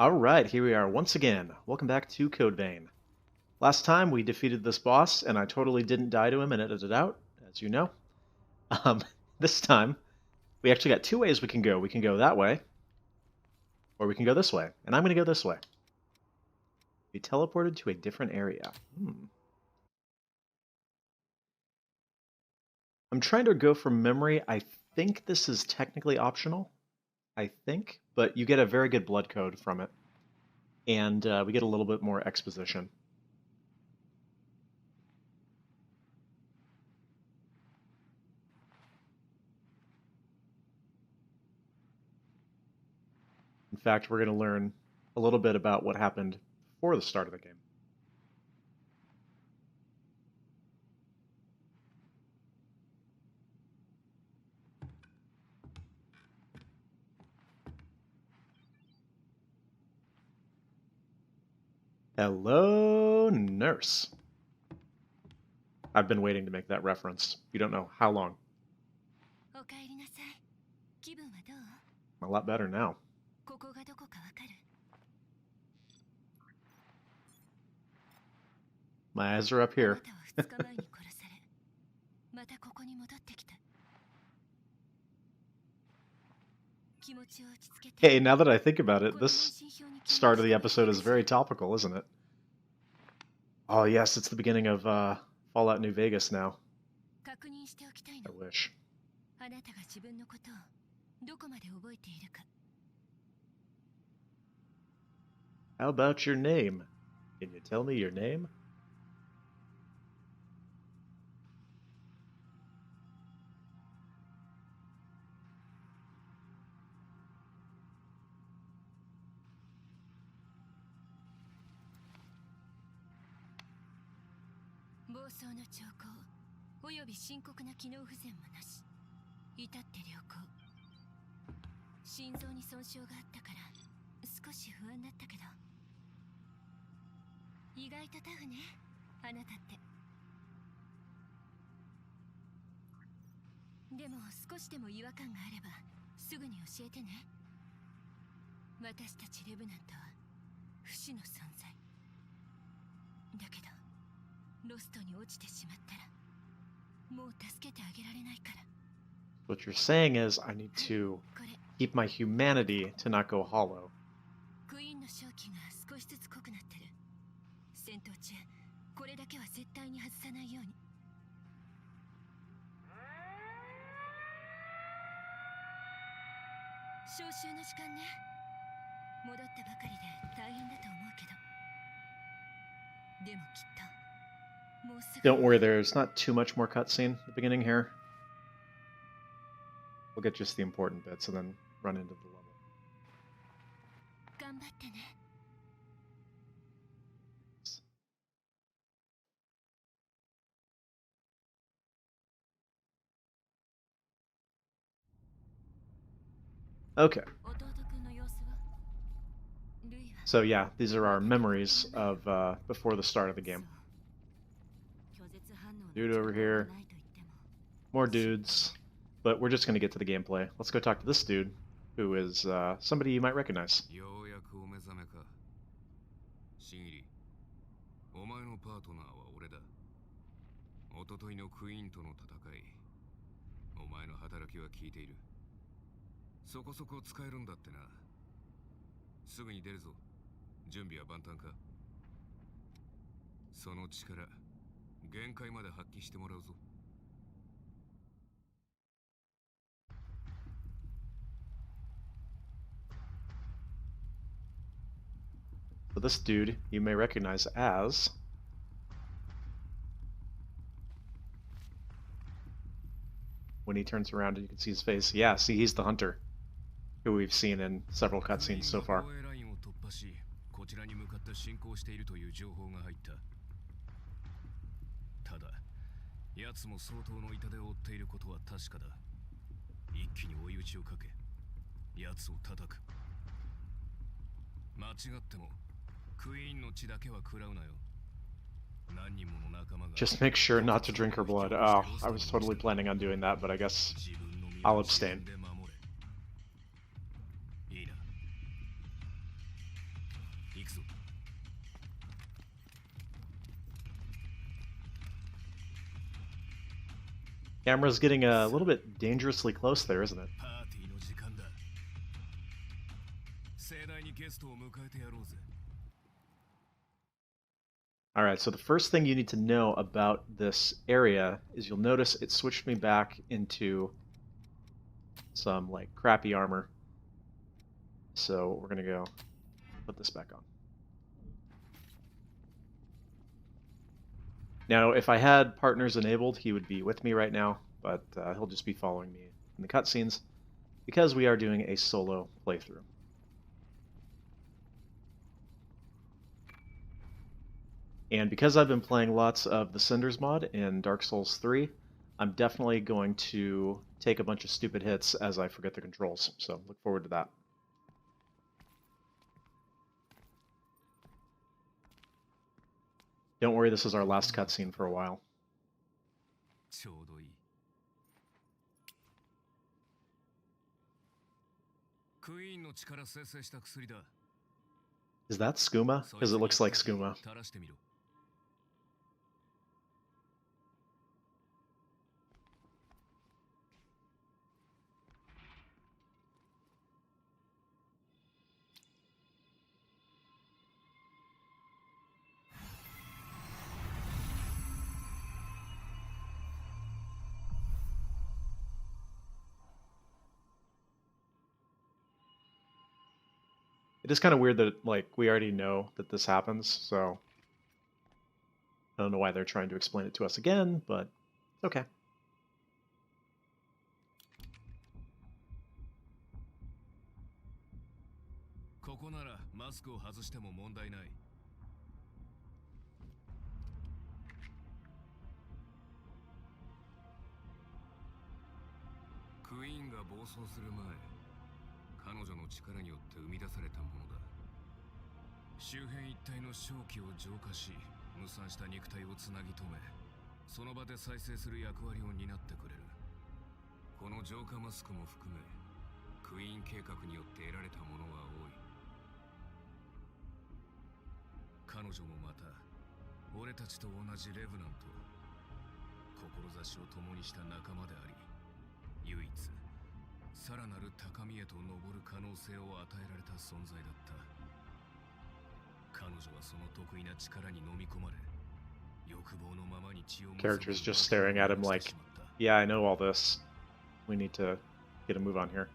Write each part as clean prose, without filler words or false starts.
Alright, here we are once again. Welcome back to Code Vein. Last time we defeated this boss, and I totally didn't die to him and edited it out, as you know. This time, we actually got two ways we can go. We can go that way, or we can go this way. And I'm going to go this way. Be teleported to a different area. I'm trying to go from memory. I think this is technically optional. I think, but you get a very good blood code from it. And we get a little bit more exposition. In fact, we're going to learn a little bit about what happened before the start of the game. Hello, nurse. I've been waiting to make that reference. You don't know how long. A lot better now. My eyes are up here. Hey, now that I think about it, this start of the episode is very topical, isn't it? Oh yes, it's the beginning of Fallout New Vegas now. I wish. How about your name? Can you tell me your name? What you're saying is I need to keep my humanity to not go hollow. Don't worry, there's not too much more cutscene at the beginning here. We'll get just the important bits and then run into the level. Okay. So yeah, these are our memories of before the start of the game. Dude over here. More dudes. But we're just going to get to the gameplay. Let's go talk to this dude, who is somebody you might recognize. So this dude you may recognize as when he turns around and you can see his face. Yeah, see, he's the hunter who we've seen in several cutscenes so far. Just make sure not to drink her blood. Oh, I was totally planning on doing that, but I guess I'll abstain. Camera's getting a little bit dangerously close there, isn't it? Alright, so the first thing you need to know about this area is you'll notice it switched me back into some, like, crappy armor. So we're gonna go put this back on. Now, if I had partners enabled, he would be with me right now, but he'll just be following me in the cutscenes because we are doing a solo playthrough. And because I've been playing lots of the Cinders mod in Dark Souls 3, I'm definitely going to take a bunch of stupid hits as I forget the controls, so look forward to that. Don't worry, this is our last cutscene for a while. Is that skooma? Because it looks like skooma. It is kind of weird that, like, we already know that this happens, so I don't know why they're trying to explain it to us again, but it's okay. Character's just staring at him like, yeah, I know all this. We need to get a move on here.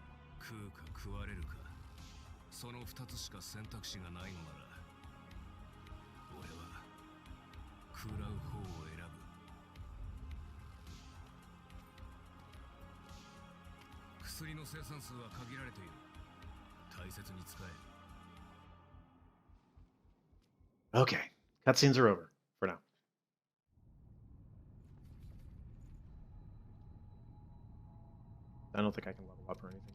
Okay, cutscenes are over for now. I don't think I can level up or anything.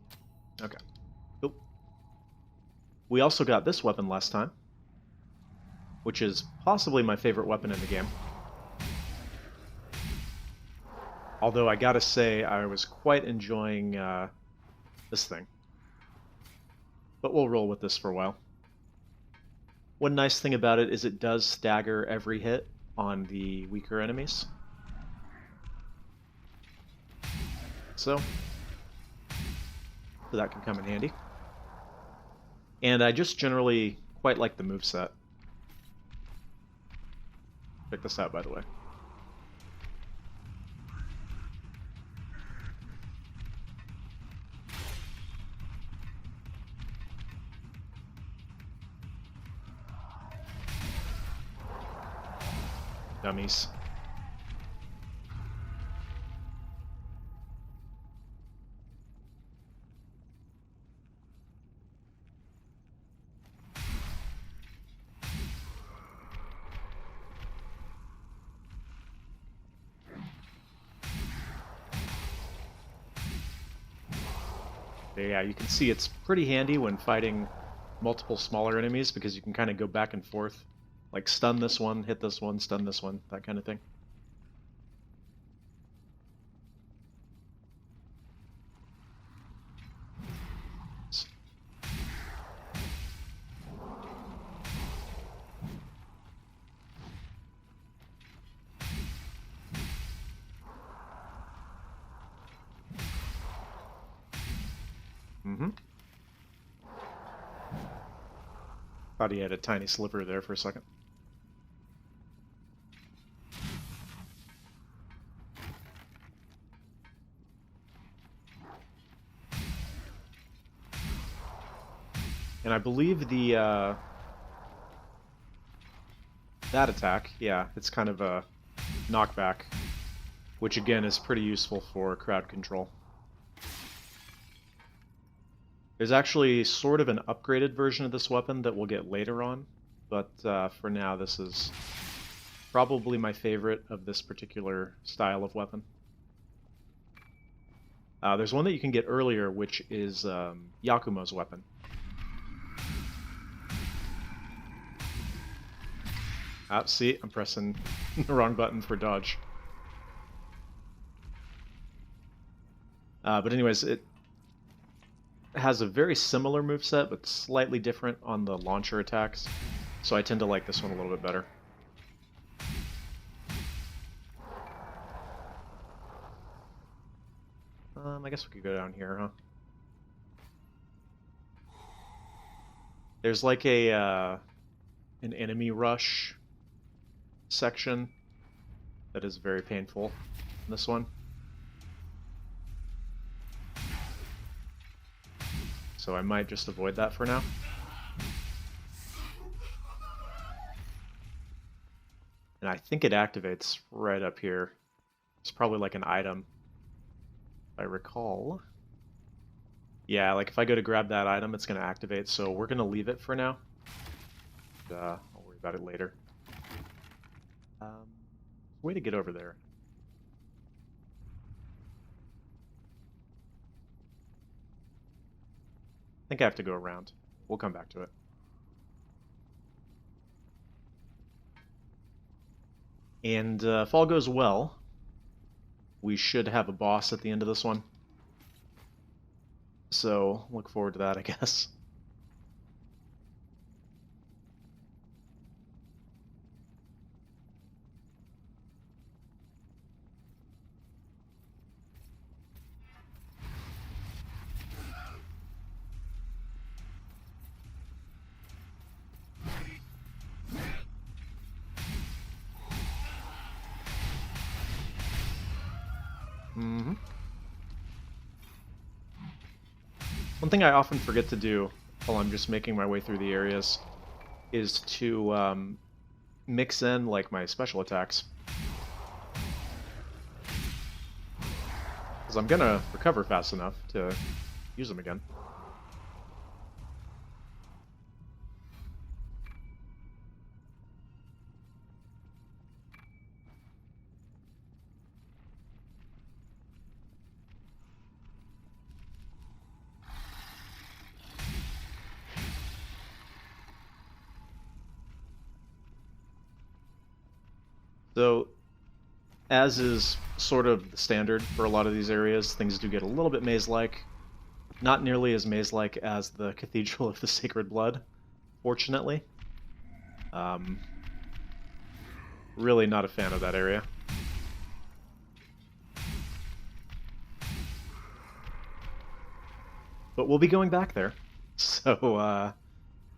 Okay, cool. We also got this weapon last time, which is possibly my favorite weapon in the game. Although I gotta say, I was quite enjoying this thing. But we'll roll with this for a while. One nice thing about it is it does stagger every hit on the weaker enemies. So that can come in handy. And I just generally quite like the moveset. Check this out, by the way. Dummies. Yeah, you can see it's pretty handy when fighting multiple smaller enemies because you can kind of go back and forth. Like stun this one, hit this one, stun this one, that kind of thing. Mm-hmm. Thought he had a tiny sliver there for a second. And I believe the that attack, yeah, it's kind of a knockback, which again is pretty useful for crowd control. There's actually sort of an upgraded version of this weapon that we'll get later on, but for now this is probably my favorite of this particular style of weapon. There's one that you can get earlier, which is Yakumo's weapon. See, I'm pressing the wrong button for dodge. But anyways, it has a very similar moveset, but slightly different on the launcher attacks. So I tend to like this one a little bit better. I guess we could go down here, huh? There's like a an enemy rush section that is very painful in this one. So I might just avoid that for now. And I think it activates right up here. It's probably like an item, if I recall. Yeah, like if I go to grab that item, it's going to activate, so we're going to leave it for now. I'll worry about it later. Way to get over there. I think I have to go around. We'll come back to it. And if all goes well, we should have a boss at the end of this one. So, look forward to that, I guess. Mm-hmm. One thing I often forget to do while I'm just making my way through the areas is to mix in like my special attacks. Because I'm gonna recover fast enough to use them again. So, as is sort of the standard for a lot of these areas, things do get a little bit maze-like. Not nearly as maze-like as the Cathedral of the Sacred Blood, fortunately. Really not a fan of that area. But we'll be going back there, so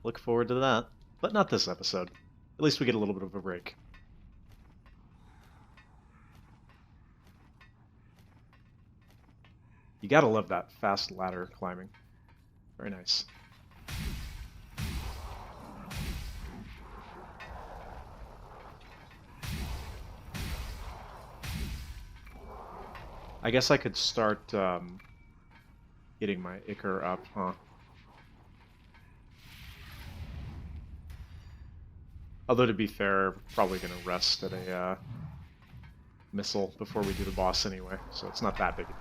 look forward to that. But not this episode. At least we get a little bit of a break. You gotta love that fast ladder climbing. Very nice. I guess I could start getting my Ichor up, huh? Although to be fair, probably gonna rest at a missile before we do the boss anyway, so it's not that big a deal.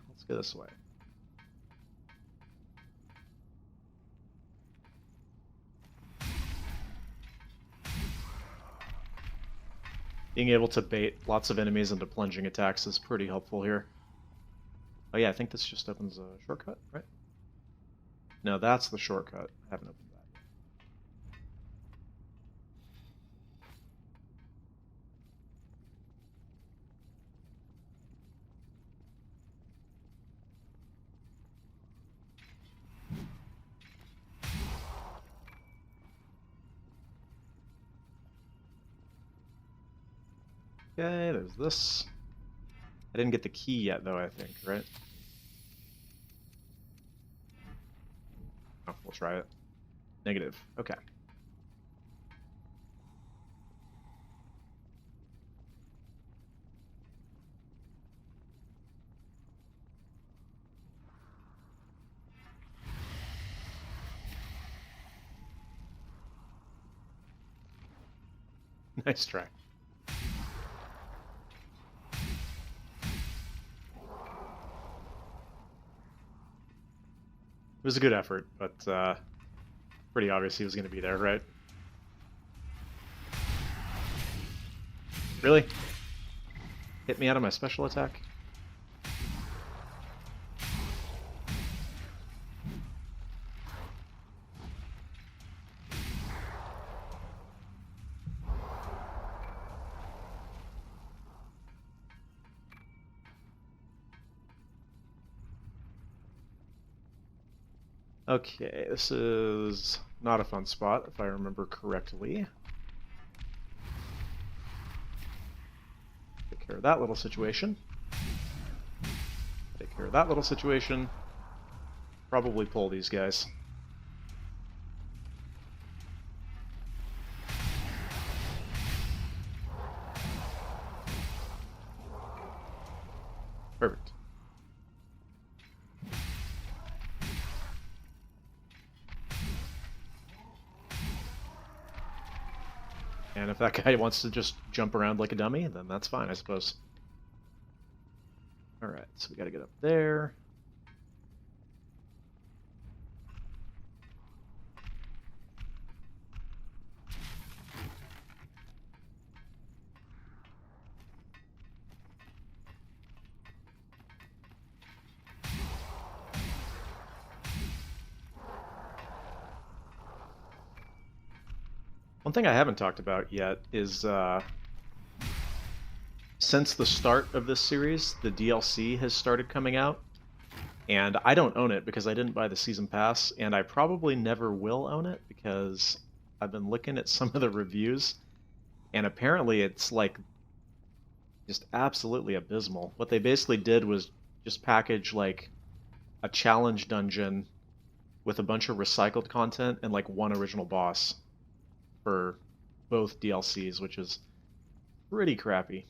Let's go this way. Being able to bait lots of enemies into plunging attacks is pretty helpful here. Oh yeah, I think this just opens a shortcut, right? No, that's the shortcut. I haven't opened that yet. Okay, there's this. I didn't get the key yet, though, I think, right? Oh, we'll try it. Negative. Okay. Nice try. It was a good effort, but pretty obvious he was going to be there, right? Really? Hit me out of my special attack? Okay, this is not a fun spot, if I remember correctly. Take care of that little situation. Take care of that little situation. Probably pull these guys. Perfect. And if that guy wants to just jump around like a dummy, then that's fine, I suppose. Alright, so we gotta get up there. One thing I haven't talked about yet is since the start of this series, the DLC has started coming out, and I don't own it because I didn't buy the season pass, and I probably never will own it because I've been looking at some of the reviews, and apparently it's like just absolutely abysmal. What they basically did was just package like a challenge dungeon with a bunch of recycled content and like one original boss for both DLCs, which is pretty crappy.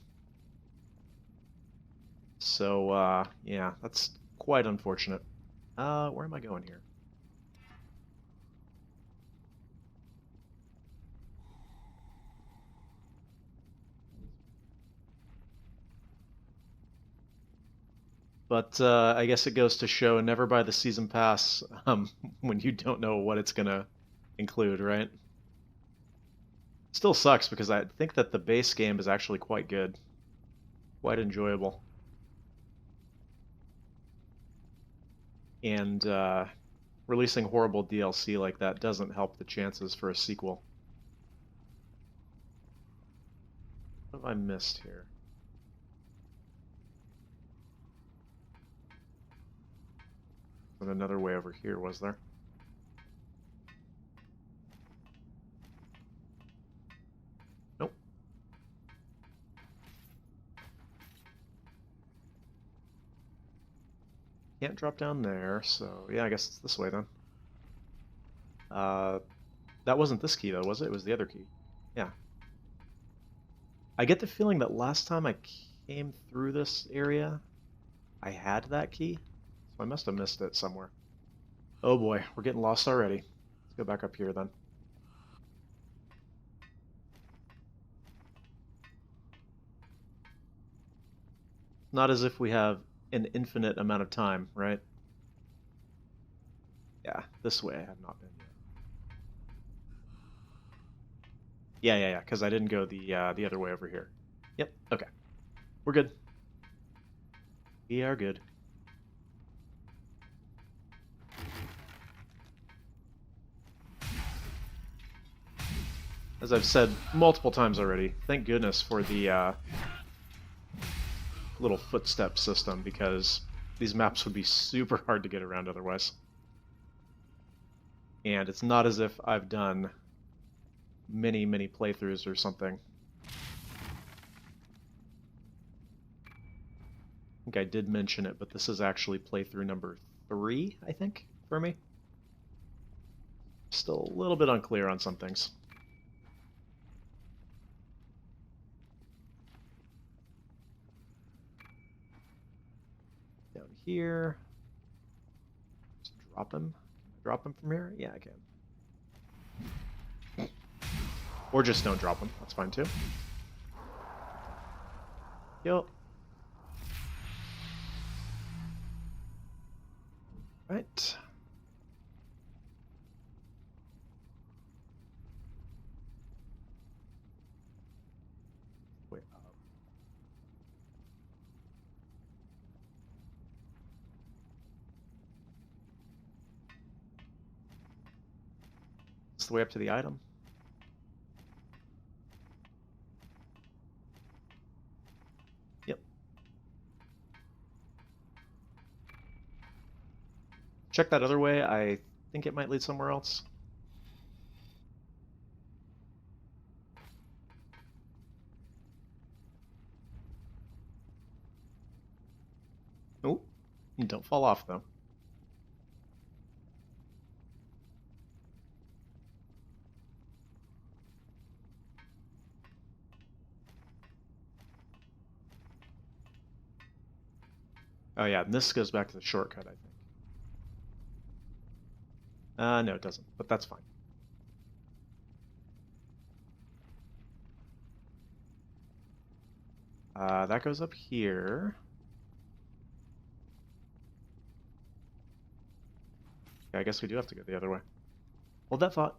So, yeah, that's quite unfortunate. Where am I going here? But I guess it goes to show never buy the season pass when you don't know what it's gonna include, right? Still sucks because I think that the base game is actually quite good, quite enjoyable. And releasing horrible DLC like that doesn't help the chances for a sequel. What have I missed here? There's another way over here, was there? Nope. Can't drop down there, so yeah, I guess it's this way then. That wasn't this key though, was it? It was the other key. Yeah. I get the feeling that last time I came through this area, I had that key, so I must have missed it somewhere. Oh boy, we're getting lost already. Let's go back up here then. Not as if we have an infinite amount of time, right? Yeah, this way I have not been yet. Yeah, because I didn't go the other way over here. Yep, okay. We're good. We are good. As I've said multiple times already, thank goodness for the little footstep system, because these maps would be super hard to get around otherwise. And it's not as if I've done many playthroughs or something. think I did mention it, but this is actually playthrough number 3, I think, for me. Still a little bit unclear on some things. Down here. Just drop him. Can I drop him from here? Yeah, I can. Or just don't drop him. That's fine too. Yup. Right. Wait up. It's the way up to the item. Yep. Check that other way. I think it might lead somewhere else. Oh, don't fall off though. Oh yeah, and this goes back to the shortcut, I think. No, it doesn't, but that's fine. That goes up here. Yeah, I guess we do have to go the other way. Hold that thought.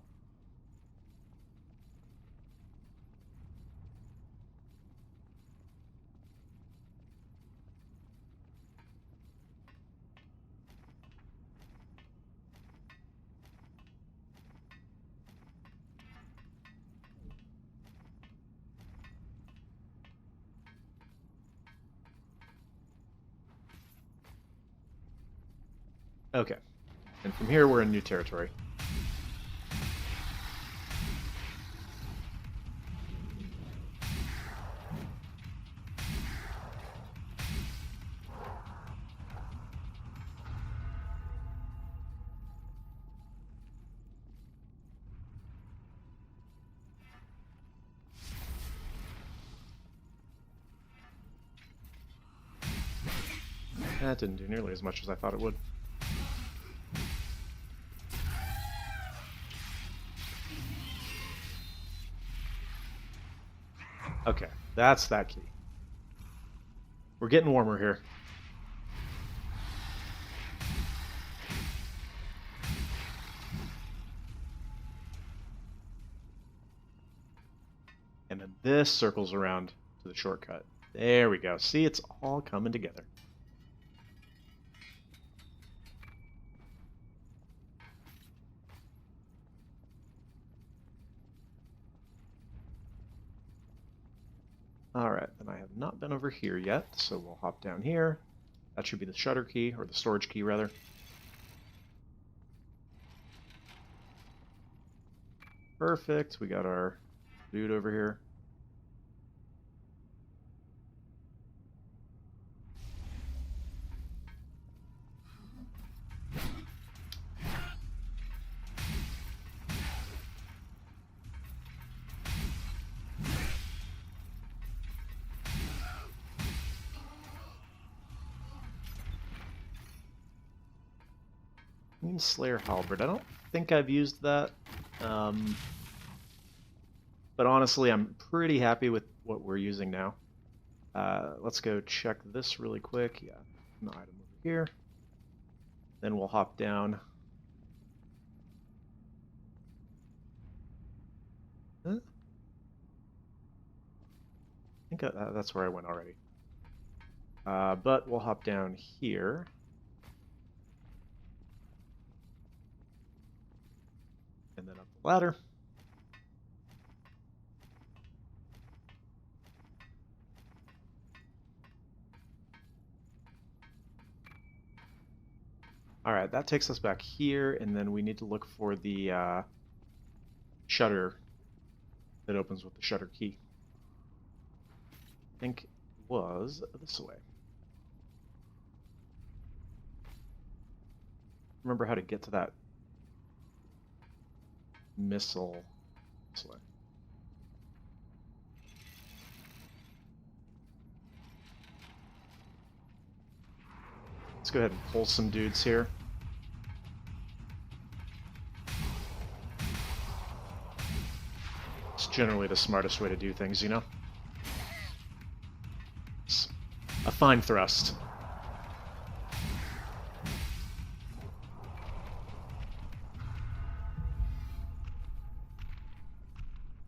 Okay. And from here, we're in new territory. That didn't do nearly as much as I thought it would. Okay, that's that key. We're getting warmer here. And then this circles around to the shortcut. There we go. See, it's all coming together. Alright, then I have not been over here yet, so we'll hop down here. That should be the shutter key, or the storage key, rather. Perfect, we got our dude over here. Slayer Halberd. I don't think I've used that. But honestly, I'm pretty happy with what we're using now. Let's go check this really quick. Yeah, an item over here. Then we'll hop down. Huh? I think that's where I went already. But we'll hop down here. And then up the ladder. Alright, that takes us back here, and then we need to look for the shutter that opens with the shutter key. I think it was this way. remember how to get to that missile this way. Let's go ahead and pull some dudes here. It's generally the smartest way to do things, you know? It's a fine thrust.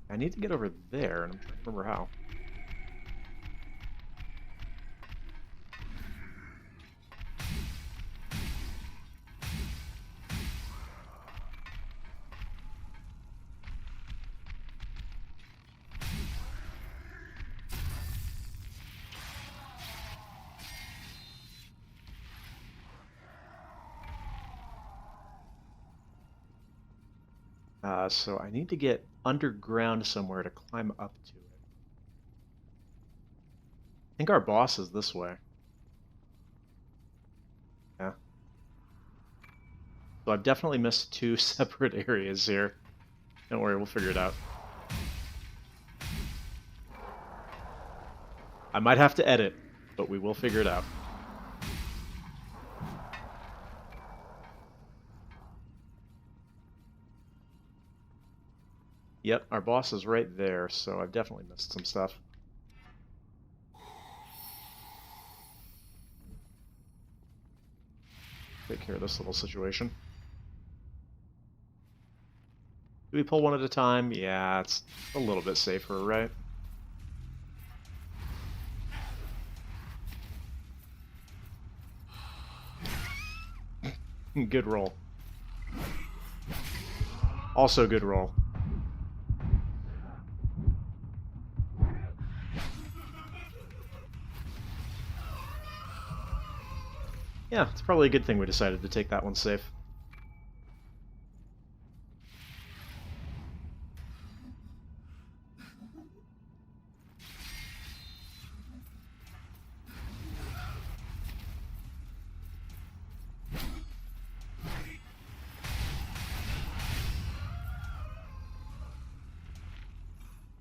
I need to get over there, and I'm trying to remember how. So I need to get underground somewhere to climb up to it. I think our boss is this way. Yeah. So I've definitely missed two separate areas here. Don't worry, we'll figure it out. I might have to edit, but we will figure it out. Yep, our boss is right there, so I've definitely missed some stuff. Take care of this little situation. Do we pull one at a time? Yeah, it's a little bit safer, right? Good roll. Also good roll. Yeah, it's probably a good thing we decided to take that one safe.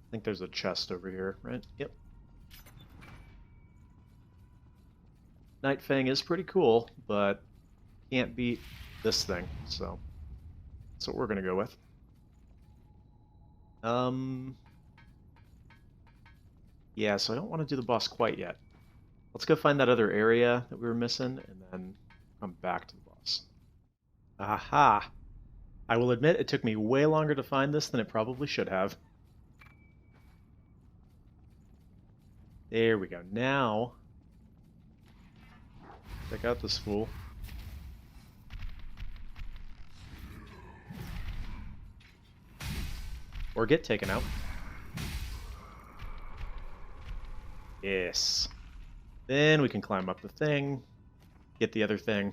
I think there's a chest over here, right? Yep. Night Fang is pretty cool, but can't beat this thing, so that's what we're gonna go with. Yeah, so I don't want to do the boss quite yet. Let's go find that other area that we were missing, and then come back to the boss. Aha! I will admit it took me way longer to find this than it probably should have. There we go. Now, check out this fool. Or get taken out. Yes. Then we can climb up the thing, get the other thing.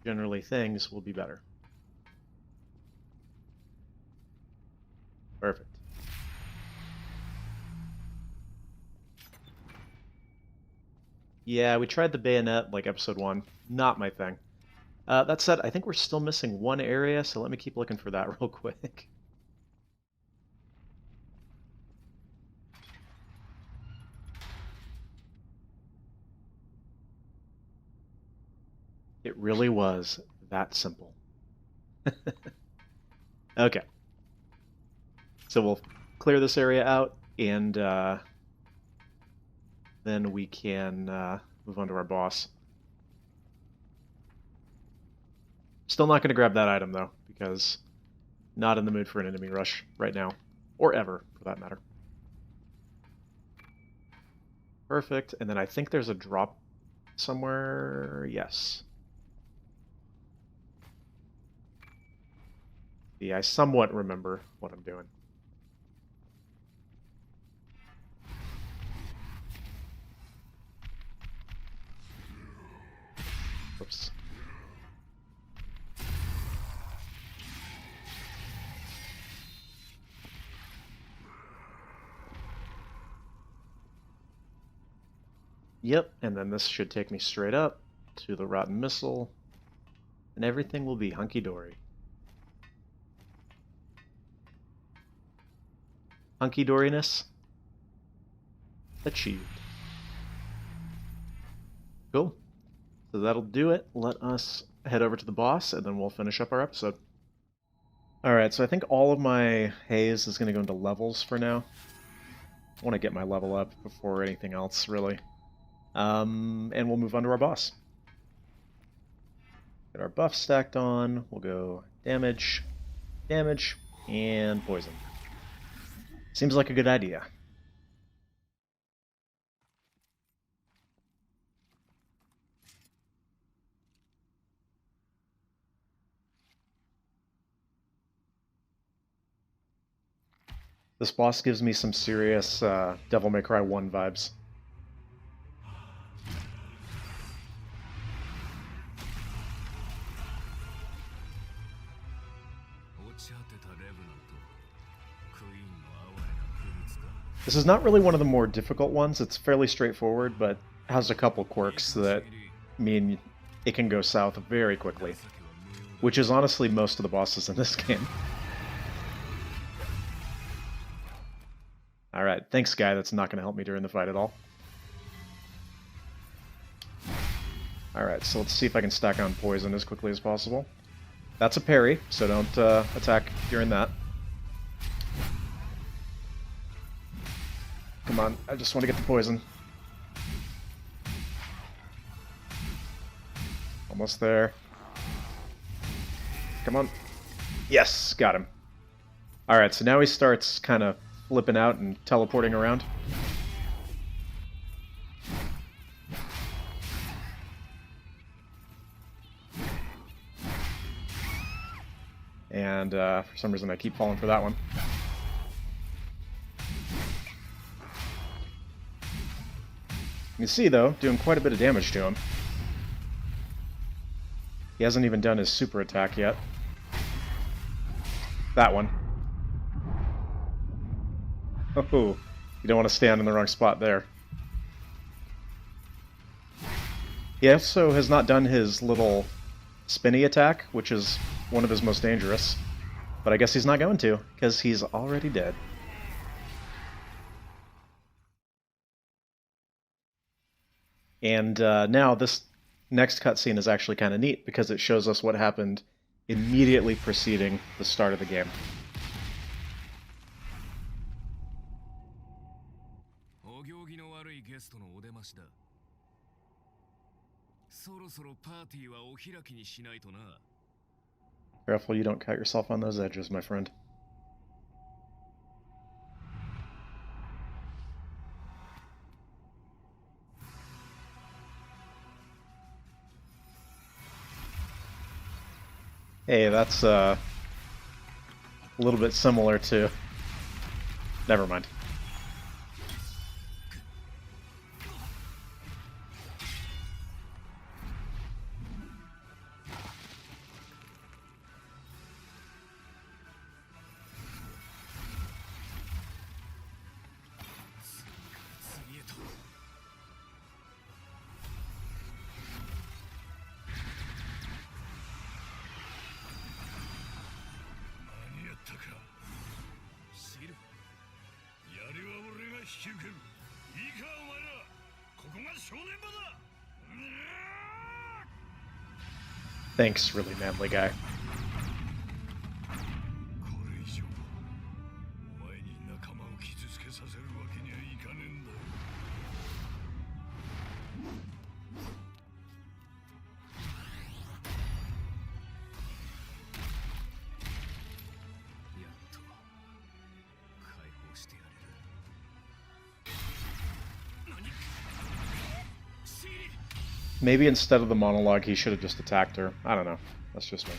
Generally, things will be better. Perfect. Yeah, we tried the bayonet like episode 1. Not my thing. That said, I think we're still missing one area, so let me keep looking for that real quick. It really was that simple. Okay. So we'll clear this area out, and then we can move on to our boss. Still not going to grab that item, though, because not in the mood for an enemy rush right now. Or ever, for that matter. Perfect. And then I think there's a drop somewhere. Yes. Yeah, I somewhat remember what I'm doing. Oops. Yep, and then this should take me straight up to the rotten missile. and everything will be hunky-dory. Hunky-doriness achieved. Cool. So that'll do it. Let us head over to the boss, and then we'll finish up our episode. Alright, so I think all of my haze is going to go into levels for now. I want to get my level up before anything else, really. And we'll move on to our boss. Get our buff stacked on. We'll go damage, damage, and poison. Seems like a good idea. This boss gives me some serious Devil May Cry 1 vibes. This is not really one of the more difficult ones. It's fairly straightforward, but has a couple quirks that mean it can go south very quickly, which is honestly most of the bosses in this game. Alright, thanks guy, that's not going to help me during the fight at all. Alright, so let's see if I can stack on poison as quickly as possible. That's a parry, so don't attack during that. Come on, I just want to get the poison. Almost there. Come on. Yes, got him. Alright, so now he starts kind of flipping out and teleporting around. And for some reason I keep falling for that one. You can see, though, doing quite a bit of damage to him. He hasn't even done his super attack yet. That one. Oh, you don't want to stand in the wrong spot there. He also has not done his little spinny attack, which is one of his most dangerous. But I guess he's not going to, because he's already dead. And now this next cutscene is actually kind of neat, because it shows us what happened immediately preceding the start of the game. Careful you don't cut yourself on those edges, my friend. Hey, that's a little bit similar to... Never mind. Thanks, really manly guy. Maybe instead of the monologue, he should have just attacked her. I don't know. That's just me.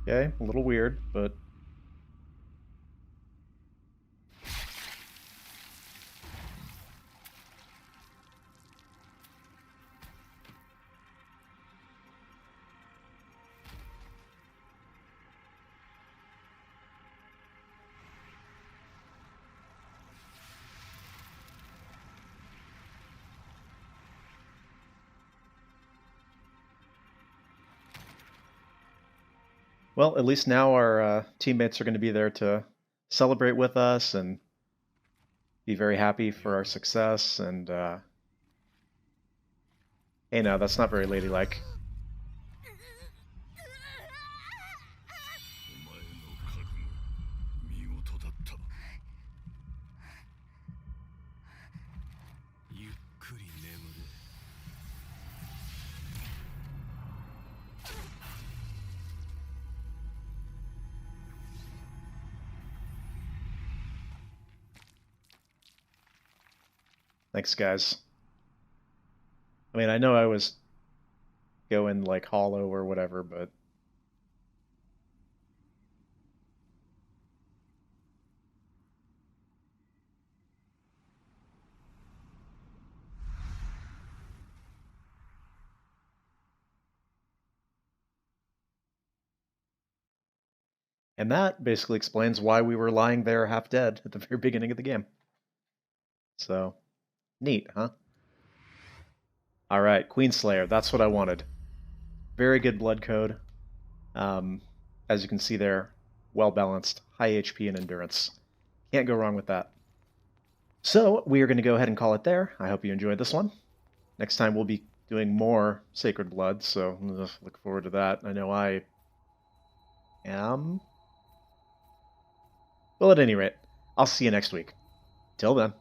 Okay, a little weird, but... Well, at least now our teammates are going to be there to celebrate with us and be very happy for our success. And hey, no, that's not very ladylike. Thanks, guys. I mean, I know I was going like hollow or whatever, but and that basically explains why we were lying there half dead at the very beginning of the game. So, neat, huh? All right, Queenslayer, that's what I wanted. Very good blood code. As you can see there, well balanced, high HP and endurance. Can't go wrong with that. So, we are going to go ahead and call it there. I hope you enjoyed this one. Next time we'll be doing more Sacred Blood, so look forward to that. I know I am. Well, at any rate, I'll see you next week. Till then.